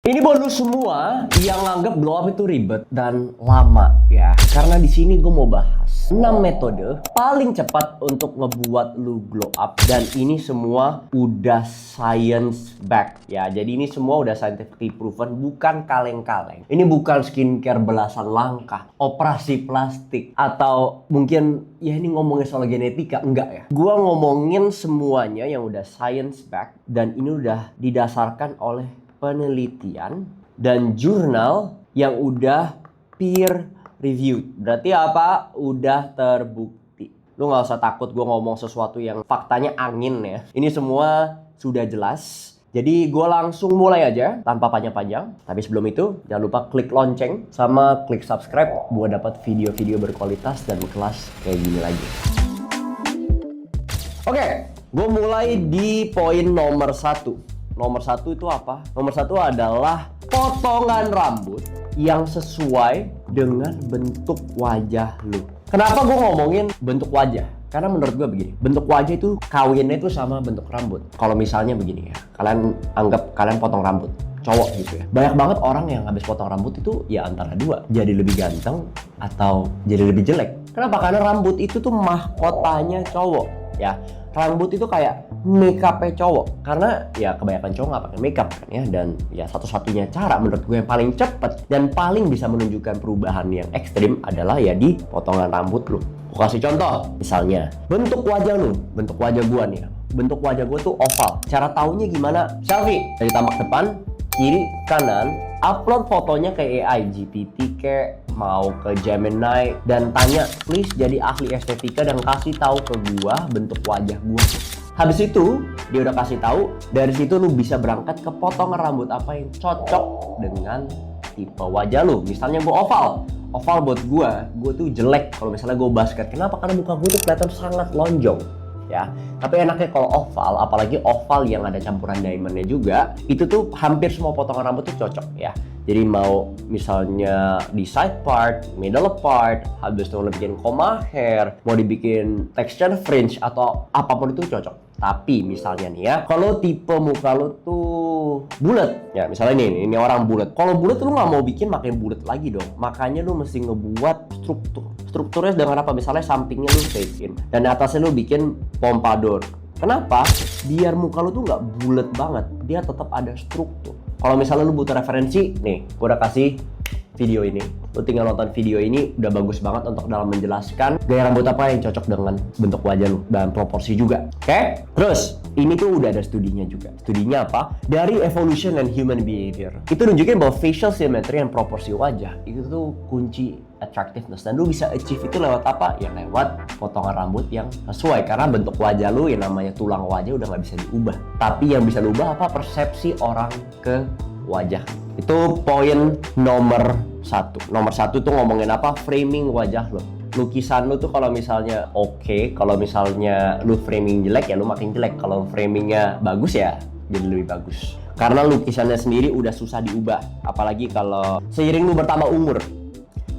Ini buat lu semua yang nganggap glow up itu ribet dan lama ya. Karena di sini gue mau bahas 6 metode paling cepat untuk ngebuat lu glow up, dan ini semua udah science back ya. Jadi ini semua udah scientifically proven, bukan kaleng-kaleng. Ini bukan skincare belasan langkah, operasi plastik, atau mungkin ya ini ngomongin soal genetika, enggak ya. Gua ngomongin semuanya yang udah science back, dan ini udah didasarkan oleh penelitian dan jurnal yang udah peer reviewed. Berarti apa? Udah terbukti. Lu nggak usah takut gue ngomong sesuatu yang faktanya angin ya. Ini semua sudah jelas. Jadi gue langsung mulai aja tanpa panjang-panjang. Tapi sebelum itu jangan lupa klik lonceng sama klik subscribe buat dapat video-video berkualitas dan kelas kayak gini lagi. Oke, gue mulai di poin nomor 1. Nomor 1 itu apa? Nomor 1 adalah potongan rambut yang sesuai dengan bentuk wajah lu. Kenapa gue ngomongin bentuk wajah? Karena menurut gue begini, bentuk wajah itu kawinnya itu sama bentuk rambut. Kalau misalnya begini ya, kalian anggap kalian potong rambut, cowok gitu ya. Banyak banget orang yang habis potong rambut itu ya antara dua, jadi lebih ganteng atau jadi lebih jelek. Kenapa? Karena rambut itu tuh mahkotanya cowok ya. Rambut itu kayak make-up-nya cowok, karena ya kebanyakan cowok nggak pakai makeup kan ya. Dan ya satu-satunya cara menurut gue yang paling cepet dan paling bisa menunjukkan perubahan yang ekstrim adalah ya di potongan rambut lu. Gue kasih contoh, misalnya bentuk wajah lu, bentuk wajah gua nih ya. Bentuk wajah gua tuh oval. Cara taunya gimana? Selfie dari tampak depan, kiri, kanan, upload fotonya ke AI, GPT kayak mau ke Gemini, dan tanya please jadi ahli estetika dan kasih tahu ke gua bentuk wajah gua. Habis itu dia udah kasih tahu, dari situ lu bisa berangkat ke potongan rambut apa yang cocok dengan tipe wajah lu. Misalnya gua oval buat gua tuh jelek kalau misalnya gua basket. Kenapa? Karena muka gua tuh kelihatan sangat lonjong ya. Tapi enaknya kalau oval, apalagi oval yang ada campuran diamondnya juga, itu tuh hampir semua potongan rambut tuh cocok ya. Jadi mau misalnya di side part, middle part, habis itu lo bikin comma hair, mau dibikin texture fringe atau apapun itu cocok. Tapi misalnya nih ya, kalau tipe muka lo tuh bulat ya, misalnya ini orang bulat. Kalau bulat lu nggak mau bikin makin bulat lagi dong. Makanya lu mesti ngebuat strukturnya dengan apa? Misalnya sampingnya lu fakein dan atasnya lu bikin pompadour. Kenapa? Biar muka lu tuh nggak bulat banget, dia tetap ada struktur. Kalau misalnya lu butuh referensi, nih gue udah kasih video ini. Lu tinggal nonton video ini, udah bagus banget untuk dalam menjelaskan gaya rambut apa yang cocok dengan bentuk wajah lu dan proporsi juga. Oke? Terus ini tuh udah ada studinya juga. Studinya apa? Dari Evolution and Human Behavior. Itu nunjukin bahwa facial symmetry dan proporsi wajah itu tuh kunci attractiveness, dan lu bisa achieve itu lewat apa? Ya lewat potongan rambut yang sesuai, karena bentuk wajah lu yang namanya tulang wajah udah nggak bisa diubah. Tapi yang bisa diubah apa? Persepsi orang ke wajah. Itu poin nomor 1. Nomor 1 tuh ngomongin apa? Framing wajah lo. Lukisan lu tuh kalau misalnya oke, kalau misalnya lu framing jelek ya lu makin jelek. Kalau framingnya bagus ya jadi lebih bagus. Karena lukisannya sendiri udah susah diubah, apalagi kalau seiring lu bertambah umur.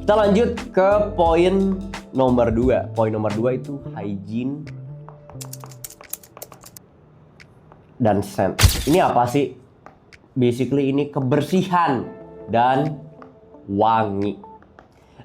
Kita lanjut ke poin nomor 2. Poin nomor 2 itu hygiene dan scent. Ini apa sih? Basically ini kebersihan dan wangi.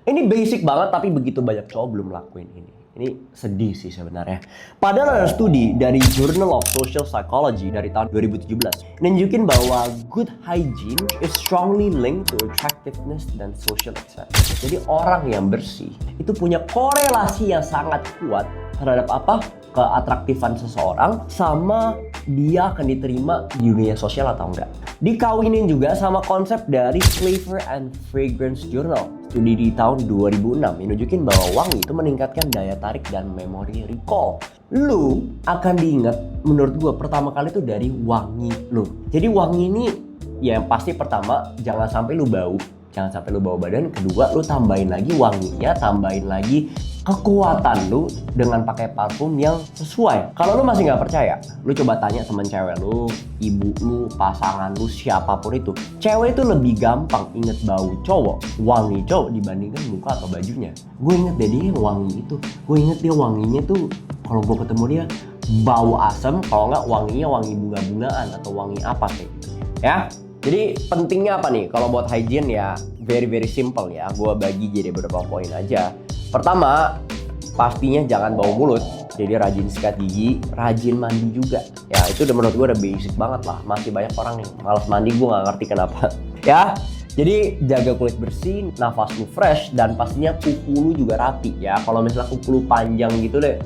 Ini basic banget, tapi begitu banyak cowok belum lakuin ini. Ini sedih sih sebenarnya. Padahal ada studi dari Journal of Social Psychology dari tahun 2017 nunjukin bahwa good hygiene is strongly linked to attractiveness dan social acceptance. Jadi orang yang bersih itu punya korelasi yang sangat kuat terhadap apa? Keatraktifan seseorang sama dia akan diterima di dunia sosial atau enggak. Dikawinin juga sama konsep dari Flavor and Fragrance Journal, studi di tahun 2006 yang nunjukin bahwa wangi itu meningkatkan daya tarik dan memori recall. Lu akan diingat menurut gua pertama kali itu dari wangi lu. Jadi wangi ini ya yang pasti pertama jangan sampai lu bau, jangan sampai lu bau badan. Kedua, lu tambahin lagi wanginya, tambahin lagi kekuatan lu dengan pakai parfum yang sesuai. Kalau lu masih nggak percaya, lu coba tanya temen cewek lu, ibu lu, pasangan lu, siapapun itu. Cewek itu lebih gampang inget bau cowok, wangi cowok dibandingkan muka atau bajunya. Gue inget deh dia yang wangi itu. Gue inget dia wanginya tuh kalau gue ketemu dia bau asem, kalau nggak wanginya wangi bunga-bungaan atau wangi apa kayak gitu. Ya, Jadi pentingnya apa nih? Kalau buat hygiene ya very simple ya. Gua bagi jadi beberapa poin aja. Pertama, pastinya jangan bau mulut. Jadi rajin sikat gigi, rajin mandi juga. Ya itu udah menurut gue udah basic banget lah. Masih banyak orang yang malas mandi, gue nggak ngerti kenapa. Ya, jadi jaga kulit bersih, nafas lu fresh, dan pastinya kuku lu juga rapi ya. Kalau misalnya kuku lu panjang gitu deh,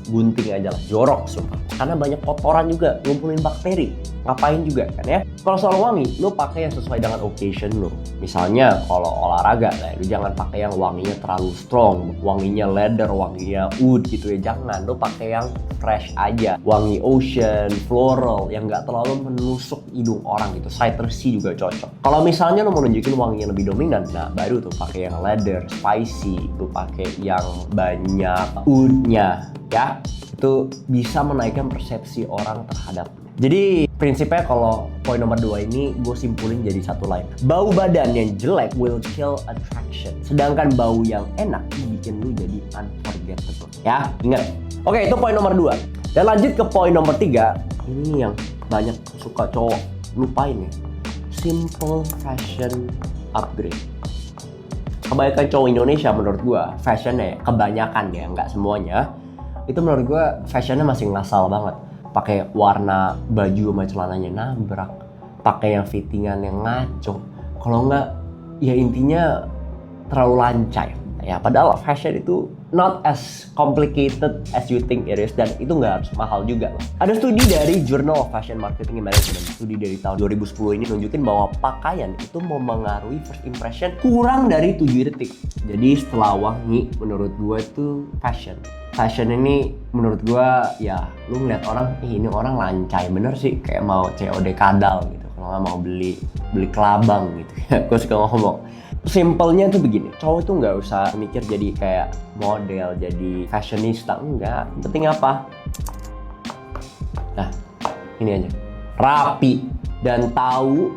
gunting aja lah, jorok sumpah. Karena banyak kotoran juga, ngumpulin bakteri. Ngapain juga kan ya. Kalau soal wangi, lu pakai yang sesuai dengan occasion lu. Misalnya kalau olahraga, lu jangan pakai yang wanginya terlalu strong, wanginya leather, wanginya wood gitu ya. Jangan, lu pakai yang fresh aja. Wangi ocean, floral, yang nggak terlalu menusuk hidung orang gitu. Citrusy juga cocok. Kalau misalnya lu mau nunjukin wangi yang lebih dominan, nah baru tuh pakai yang leather, spicy, lu pakai yang banyak woodnya ya. Itu bisa menaikkan persepsi orang terhadap. Jadi prinsipnya kalau poin nomor 2 ini gue simpulin jadi satu line. Bau badan yang jelek will kill attraction. Sedangkan bau yang enak bikin lu jadi unforgettable. Ya, ingat. Oke, itu poin nomor 2. Dan lanjut ke poin nomor 3. Ini yang banyak suka cowok lupain ya. Simple fashion upgrade. Kebanyakan cowok Indonesia menurut gue fashionnya kebanyakan ya, nggak semuanya. Itu menurut gue fashionnya masih ngasal banget. Pakai warna baju sama celananya nabrak, pakai yang fittingan yang ngaco. Kalau nggak, ya intinya terlalu lancai. Ya padahal fashion itu not as complicated as you think it is, dan itu nggak harus mahal juga loh. Ada studi dari Journal of Fashion Marketing and Management, studi dari tahun 2010 ini nunjukin bahwa pakaian itu memengaruhi first impression kurang dari 7 detik. Jadi setelah wangi, menurut gue itu fashion ini menurut gue ya lu ngeliat orang, ini orang lancai bener sih, kayak mau COD kadal gitu, kalau nggak mau beli kelabang gitu. Gue suka ngomong simpelnya tuh begini, cowok tuh nggak usah mikir jadi kayak model, jadi fashionista, enggak. Penting apa? Nah, ini aja, rapi dan tahu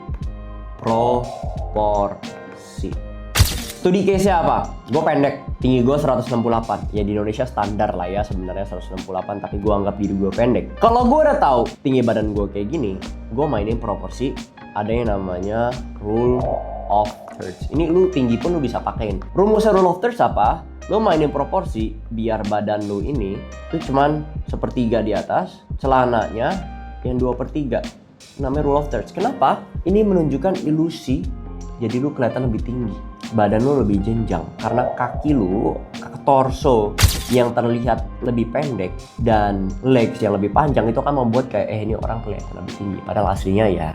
proporsi. Studi case-nya apa? Gue pendek, tinggi gue 168. Ya di Indonesia standar lah ya sebenarnya 168, tapi gue anggap diri gue pendek. Kalau gue udah tahu tinggi badan gue kayak gini, gue mainin proporsi. Ada yang namanya rule of thirds. Ini lu tinggi pun lu bisa pakein. Rumusnya rule of thirds apa? Lu mainin proporsi biar badan lu ini tuh cuman 1/3 di atas, celananya yang 2/3. Namanya rule of thirds. Kenapa? Ini menunjukkan ilusi. Jadi lu kelihatan lebih tinggi, badan lu lebih jenjang, karena kaki lu, torso yang terlihat lebih pendek dan legs yang lebih panjang itu kan membuat kayak ini orang kelihatan lebih tinggi. Padahal aslinya ya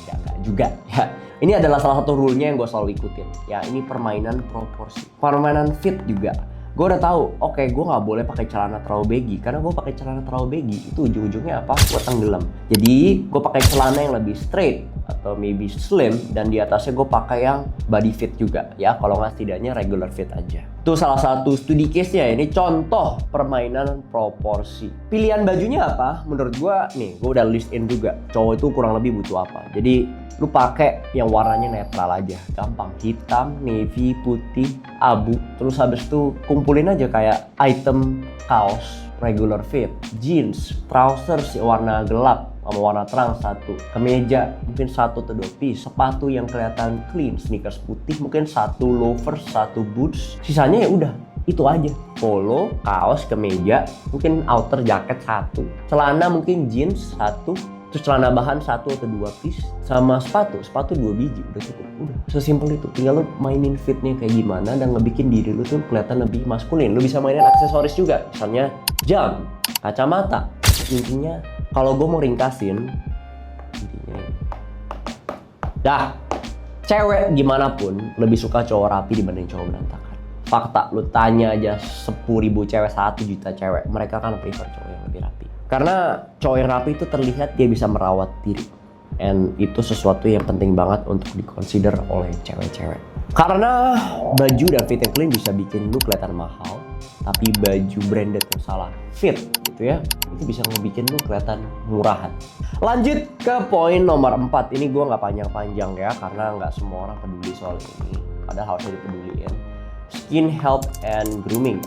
enggak juga ya. Ini adalah salah satu rule-nya yang gue selalu ikutin. Ya ini permainan proporsi, permainan fit juga. Gue udah tahu, oke, gue nggak boleh pakai celana terlalu baggy, karena gue pakai celana terlalu baggy itu ujung-ujungnya apa? Gue tenggelam. Jadi gue pakai celana yang lebih straight atau maybe slim, dan di atasnya gue pakai yang body fit juga ya. Kalau nggak, setidaknya regular fit aja. Itu salah satu studi case-nya. Ini contoh permainan proporsi. Pilihan bajunya apa? Menurut gue nih, gue udah list in juga. Cowok itu kurang lebih butuh apa. Jadi lu pakai yang warnanya netral aja, gampang. Hitam, navy, putih, abu. Terus habis itu kumpulin aja kayak item kaos regular fit, jeans, trousers warna gelap sama warna terang satu, kemeja mungkin 1 atau 2 piece, sepatu yang kelihatan clean, sneakers putih mungkin 1, loafers 1, boots, sisanya ya udah itu aja. Polo, kaos, kemeja, mungkin outer jaket 1, celana mungkin jeans 1, terus celana bahan 1 atau 2 piece, sama sepatu 2 biji, udah cukup. Udah sesimpel itu. Tinggal lu mainin fitnya kayak gimana dan ngebikin diri lu tuh kelihatan lebih maskulin. Lu bisa mainin aksesoris juga, misalnya jam, kacamata. Intinya kalau gue mau ringkasin, intinya ini. Dah, cewek gimana pun lebih suka cowok rapi dibanding cowok berantakan. Fakta, lu tanya aja 10.000 cewek, 1 juta cewek, mereka kan prefer cowok yang lebih rapi. Karena cowok yang rapi itu terlihat dia bisa merawat diri. And itu sesuatu yang penting banget untuk dikonsider oleh cewek-cewek. Karena baju dan fit yang clean bisa bikin lu kelihatan mahal, tapi baju branded yang salah fit gitu ya, itu bisa ngebikin lu kelihatan murahan. Lanjut ke poin nomor 4. Ini gue nggak panjang-panjang ya, karena nggak semua orang peduli soal ini. Padahal harusnya dipeduliin. Skin health and grooming.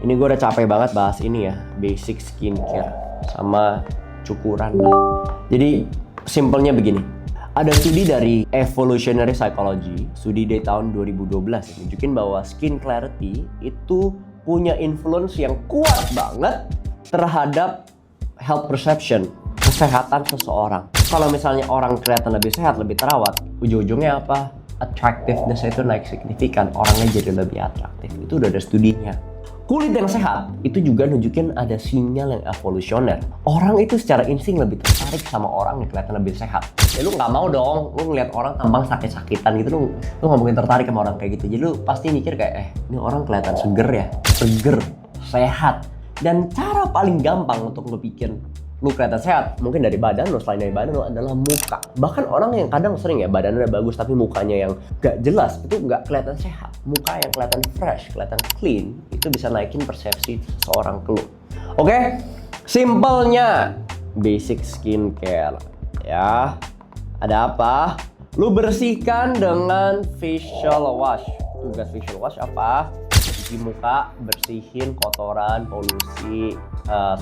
Ini gue udah capek banget bahas ini ya, basic skincare sama cukuran lah. Jadi simpelnya begini, Ada studi dari Evolutionary Psychology, studi dari tahun 2012 yang nunjukin bahwa skin clarity itu punya influence yang kuat banget terhadap health perception, kesehatan seseorang. Kalau misalnya orang kelihatan lebih sehat, lebih terawat, ujung-ujungnya apa? Attractiveness itu naik signifikan, orangnya jadi lebih atraktif. Itu udah ada studinya. Kulit yang sehat itu juga nunjukin ada sinyal yang evolusioner. Orang itu secara insting lebih tertarik sama orang yang kelihatan lebih sehat. Ya lu nggak mau dong, lu ngeliat orang tampang sakit-sakitan gitu, lu nggak mungkin tertarik sama orang kayak gitu. Jadi lu pasti mikir kayak, ini orang kelihatan seger ya, seger, sehat. Dan cara paling gampang untuk lu bikin lu kelihatan sehat, mungkin dari badan lu, selain dari badan lu adalah muka. Bahkan orang yang kadang sering ya badannya bagus tapi mukanya yang gak jelas, itu gak kelihatan sehat. Muka yang kelihatan fresh, kelihatan clean, itu bisa naikin persepsi seorang ke lu. Oke, simpelnya basic skincare ya. Ada apa? Lu bersihkan dengan facial wash. Tugas facial wash apa? Cuci muka, bersihin kotoran, polusi,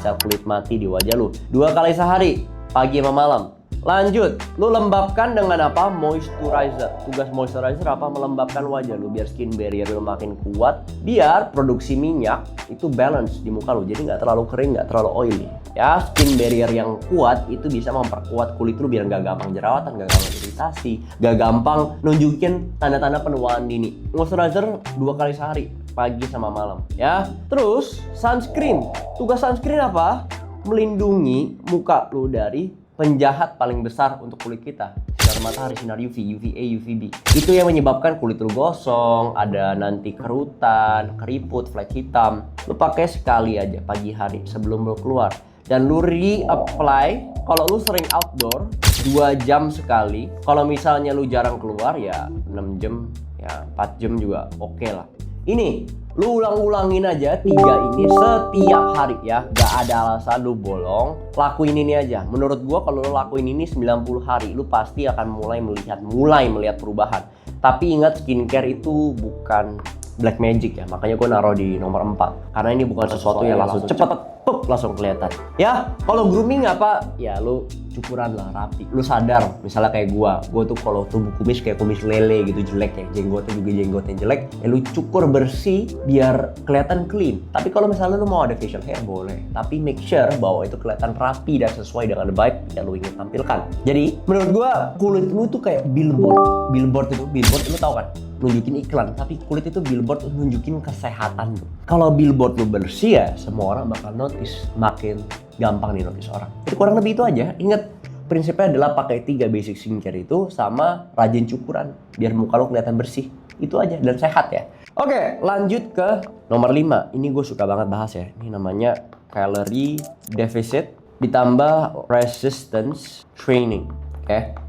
sel kulit mati di wajah lu 2 kali sehari, pagi sama malam. Lanjut, lu lembabkan dengan apa? Moisturizer. Tugas moisturizer apa? Melembabkan wajah lu biar skin barrier lu makin kuat, biar produksi minyak itu balance di muka lu, jadi nggak terlalu kering, nggak terlalu oily. Ya, skin barrier yang kuat itu bisa memperkuat kulit lu biar nggak gampang jerawatan, nggak gampang iritasi, nggak gampang nunjukin tanda-tanda penuaan dini. Moisturizer 2 kali sehari, pagi sama malam ya. Terus sunscreen. Tugas sunscreen apa? Melindungi muka lu dari penjahat paling besar untuk kulit kita, sinar matahari, sinar UV, UVA, UVB. Itu yang menyebabkan kulit lu gosong, ada nanti kerutan, keriput, flek hitam. Lu pakai sekali aja pagi hari sebelum lu keluar, dan lu reapply kalau lu sering outdoor 2 jam sekali. Kalau misalnya lu jarang keluar ya 6 jam, ya 4 jam juga oke lah. Ini lu ulang-ulangin aja 3 ini setiap hari ya. Gak ada alasan lu bolong. Lakuin ini aja. Menurut gua kalau lu lakuin ini 90 hari, lu pasti akan mulai melihat perubahan. Tapi ingat, skincare itu bukan black magic ya. Makanya gua naruh di nomor 4. Karena ini bukan sesuatu yang langsung cepet langsung kelihatan. Ya, kalau grooming apa? Ya lu cukuran lah, rapi. Lu sadar, misalnya kayak gua tuh kalau tubuh kumis kayak kumis lele gitu, jelek ya. Jenggotnya juga jenggot yang jelek. Ya lu cukur bersih biar kelihatan clean. Tapi kalau misalnya lu mau ada facial hair boleh, tapi make sure bahwa itu kelihatan rapi dan sesuai dengan vibe yang lu ingin tampilkan. Jadi menurut gua kulit lu tuh kayak billboard. Billboard lu tahu kan? Nunjukin iklan, tapi kulit itu billboard nunjukin kesehatan lu. Kalau billboard lu bersih ya semua orang bakal notice, makin gampang nih notice orang. Jadi kurang lebih itu aja. Ingat, prinsipnya adalah pakai 3 basic skincare itu sama rajin cukuran biar muka lu kelihatan bersih. Itu aja dan sehat ya. Oke, lanjut ke nomor 5. Ini gue suka banget bahas ya. Ini namanya calorie deficit ditambah resistance training. Oke.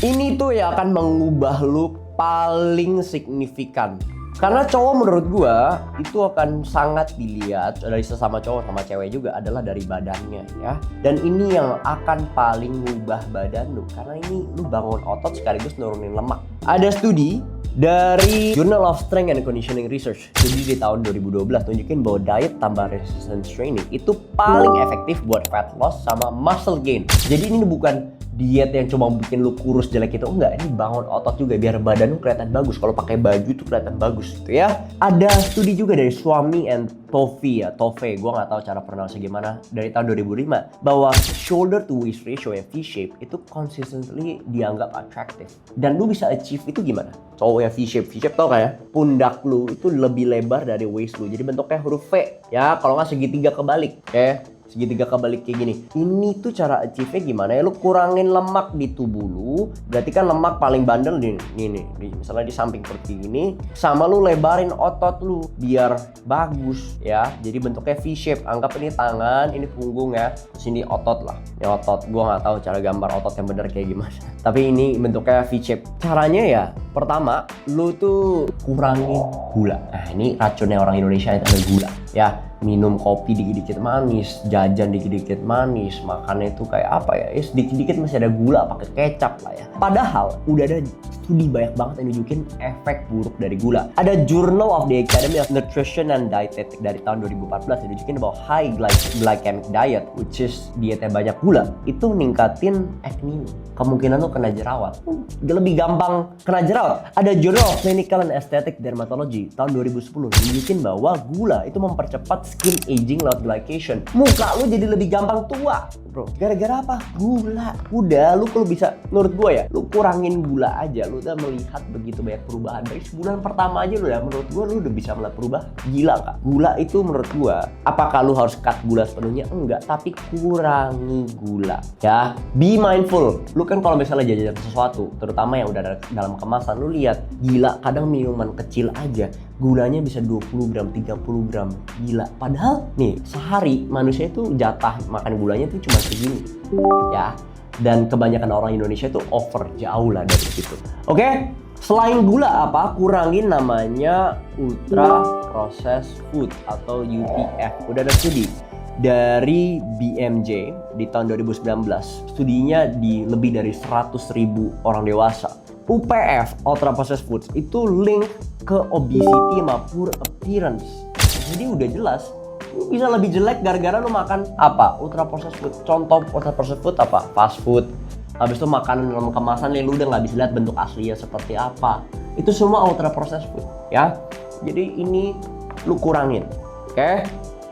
Ini tuh ya akan mengubah lu paling signifikan. Karena cowok menurut gua itu akan sangat dilihat dari sesama cowok sama cewek juga adalah dari badannya ya. Dan ini yang akan paling ngubah badan lu, karena ini lu bangun otot sekaligus nurunin lemak. Ada studi dari Journal of Strength and Conditioning Research, studi di tahun 2012 tunjukin bahwa diet tambah resistance training itu paling efektif buat fat loss sama muscle gain. Jadi ini bukan diet yang cuma bikin lu kurus jelek itu, enggak, ini bangun otot juga biar badan lu kelihatan bagus. Kalau pakai baju tuh kelihatan bagus gitu ya. Ada studi juga dari Swami and Tove ya, Tove, gue nggak tahu cara pronounce gimana, dari tahun 2005 bahwa shoulder to waist ratio yang V-shape itu consistently dianggap attractive. Dan lu bisa achieve itu gimana? Cowok yang V-shape tau kan ya? Pundak lu itu lebih lebar dari waist lu, jadi bentuknya huruf V ya, kalau nggak segitiga kebalik ya. Segitiga kebalik kayak gini. Ini tuh cara achieve-nya gimana ya? Lu kurangin lemak di tubuh lu. Berarti kan lemak paling bandel di misalnya di samping perut gini. Sama lu lebarin otot lu biar bagus ya. Jadi bentuknya V-shape. Anggap ini tangan, ini punggung ya. Sini otot lah. Ya otot. Gua nggak tahu cara gambar otot yang bener kayak gimana. Tapi ini bentuknya V-shape. Caranya ya, pertama lu tuh kurangin gula. Nah, ini racunnya orang Indonesia itu ada gula ya. minum kopi dikit-dikit manis, jajan dikit-dikit manis, makannya itu kayak apa ya? Ya sedikit-dikit masih ada gula pakai kecap lah ya. Padahal udah ada studi banyak banget yang nunjukin efek buruk dari gula. Ada Journal of the Academy of Nutrition and Dietetics dari tahun 2014 yang nunjukin bahwa high glycemic diet, which is dietnya banyak gula, itu ningkatin acne. Kemungkinan lo kena jerawat. Lebih gampang kena jerawat. Ada Journal of Clinical and Aesthetic Dermatology tahun 2010 nunjukin bahwa gula itu mempercepat skin aging lewat glycation. Muka lu jadi lebih gampang tua, bro. Gara-gara apa? Gula. Udah, lu kalau bisa, menurut gua ya, lu kurangin gula aja. Lu udah melihat begitu banyak perubahan. Dari sebulan pertama aja lu ya, menurut gua lu udah bisa melihat perubahan. Gila kak? Gula itu menurut gua, apakah lu harus cut gula sepenuhnya? Enggak, tapi kurangi gula. Ya, be mindful. Lu kan kalau misalnya jajan sesuatu, terutama yang udah ada dalam kemasan, lu lihat, gila, kadang minuman kecil aja gulanya bisa 20 gram, 30 gram. Gila. Padahal nih, sehari manusia itu jatah makan gulanya itu cuma segini. Ya. Dan kebanyakan orang Indonesia itu over jauh lah dari situ. Oke? Selain gula apa? Kurangin namanya ultra processed food atau UPF. Udah ada studi dari BMJ di tahun 2019. Studinya di lebih dari 100.000 orang dewasa. UPF, ultra processed foods, itu link ke obesity sama poor appearance. Jadi udah jelas, lu bisa lebih jelek gara-gara lu makan apa? Ultra processed food. Contoh ultra processed food apa? Fast food. Habis itu makanan dalam kemasan yang lu udah nggak bisa lihat bentuk aslinya seperti apa. Itu semua ultra processed food, ya. Jadi ini lu kurangin, oke?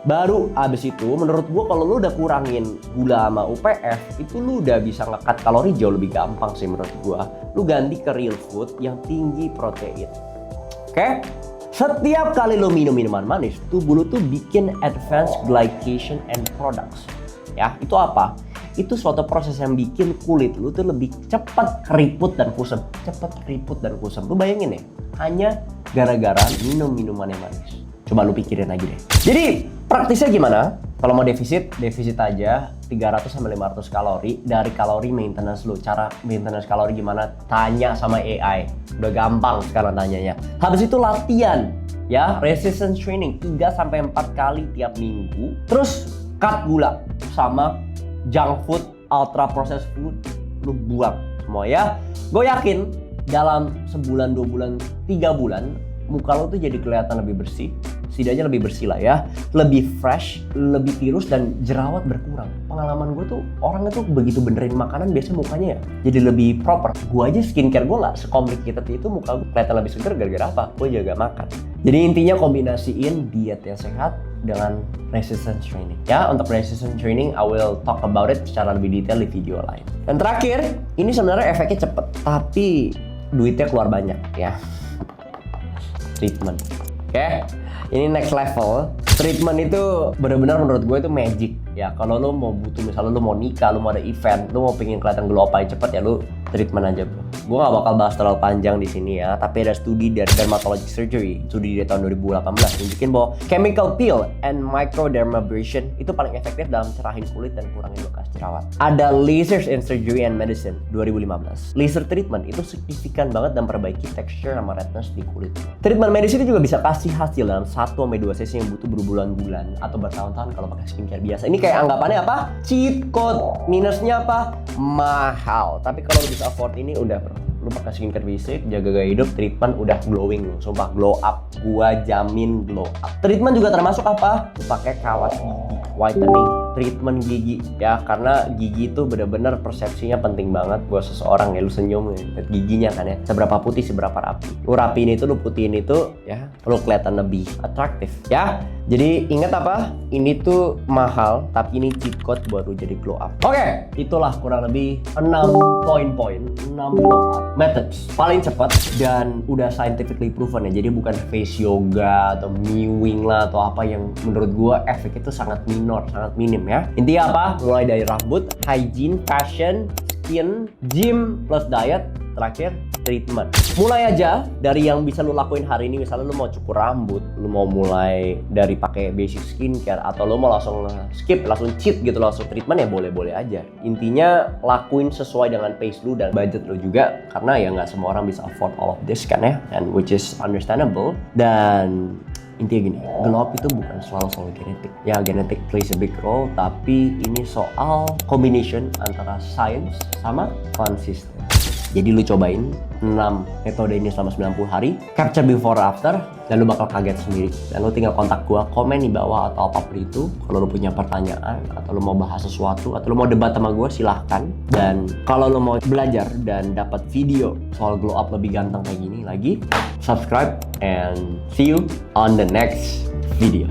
Baru abis itu menurut gua kalau lu udah kurangin gula sama UPF, itu lu udah bisa nge-cut kalori jauh lebih gampang sih menurut gua. Lu ganti ke real food yang tinggi protein. Oke? Setiap kali lu minum minuman manis, tubuh lu tuh bikin advanced glycation and products. Ya, itu apa? Itu suatu proses yang bikin kulit lu tuh lebih cepat keriput dan kusam. Cepat keriput dan kusam. Lu bayangin ya, hanya gara-gara minum minuman yang manis. Coba lu pikirin lagi deh. Jadi, praktisnya gimana? Kalau mau defisit aja 300-500 kalori dari kalori maintenance lu. Cara maintenance kalori gimana? Tanya sama AI. Udah gampang sekarang tanyanya. Habis itu latihan, ya, resistance training 3-4 kali tiap minggu. Terus cut gula sama junk food, ultra processed food, lu buang semua ya. Gue yakin dalam sebulan, 2 bulan, 3 bulan muka lo tuh jadi kelihatan lebih bersih, setidaknya lebih bersih lah ya, lebih fresh, lebih tirus, dan jerawat berkurang. Pengalaman gue tuh orangnya tuh begitu benerin makanan biasanya mukanya ya jadi lebih proper. Gue aja skincare gue nggak sekomplikated itu, muka gue kelihatan lebih segar gara-gara apa? Gue jaga makan. Jadi intinya kombinasiin diet yang sehat dengan resistance training. Ya, untuk resistance training I will talk about it secara lebih detail di video lain. Dan terakhir, ini sebenarnya efeknya cepet, tapi duitnya keluar banyak ya. Treatment. Oke? Ini next level. Treatment itu benar-benar menurut gue itu magic ya. Kalau lo mau butuh, misalnya lo mau nikah, lo mau ada event, lo mau pengen kelihatan glow up cepet ya, lo treatment aja bro. Gue gak bakal bahas terlalu panjang di sini ya, tapi ada studi dari Dermatologic Surgery, studi dari tahun 2018 nunjukin bahwa chemical peel and microdermabrasion itu paling efektif dalam cerahin kulit dan kurangin bekas jerawat. Ada Lasers in Surgery and Medicine 2015. Laser treatment itu signifikan banget dan perbaiki texture sama redness di kulit. Treatment medis itu juga bisa kasih hasil dalam 1-2 sesi yang butuh berbulan-bulan atau bertahun-tahun kalau pakai skincare biasa. Ini kayak anggapannya apa? Cheat code. Minusnya apa? Mahal. Tapi kalau lu bisa afford ini udah bro. Lu pakai skincare basic, jaga gaya hidup, treatment udah glowing lu. Sumpah glow up. Gua jamin glow up. Treatment juga termasuk apa? Lu pakai kawat gigi, whitening, treatment gigi ya, karena gigi itu bener-bener persepsinya penting banget buat seseorang ya. Lu senyum lihat giginya kan ya, seberapa putih seberapa rapi. Lu rapiin itu, lu putihin itu ya, lu kelihatan lebih atraktif ya. Jadi ingat apa? Ini tuh mahal, tapi ini cheat code buat lu jadi glow up. Oke, itulah kurang lebih 6 poin-poin, 6 glow up methods paling cepat dan udah scientifically proven ya. Jadi bukan face yoga atau mewing lah atau apa yang menurut gua efek itu sangat minor, sangat minim ya. Intinya apa? Mulai dari rambut, hygiene, fashion, skin, gym plus diet, terakhir treatment. Mulai aja dari yang bisa lu lakuin hari ini. Misalnya lu mau cukur rambut, lu mau mulai dari pakai basic skincare, atau lu mau langsung skip, langsung cheat gitu, langsung treatment ya boleh-boleh aja. Intinya lakuin sesuai dengan pace lu dan budget lu juga, karena ya nggak semua orang bisa afford all of this kan ya, and which is understandable. Dan Intinya gini, glow up itu bukan selalu soal genetik. Ya, genetik plays a big role, tapi ini soal combination antara science sama konsisten. Jadi lu cobain 6 metode ini selama 90 hari, capture before after, dan lu bakal kaget sendiri. Dan lu tinggal kontak gua, komen di bawah atau apapun itu. Kalau lu punya pertanyaan, atau lu mau bahas sesuatu, atau lu mau debat sama gua, silahkan. Dan kalau lu mau belajar dan dapat video soal glow up lebih ganteng kayak gini lagi, subscribe and see you on the next video.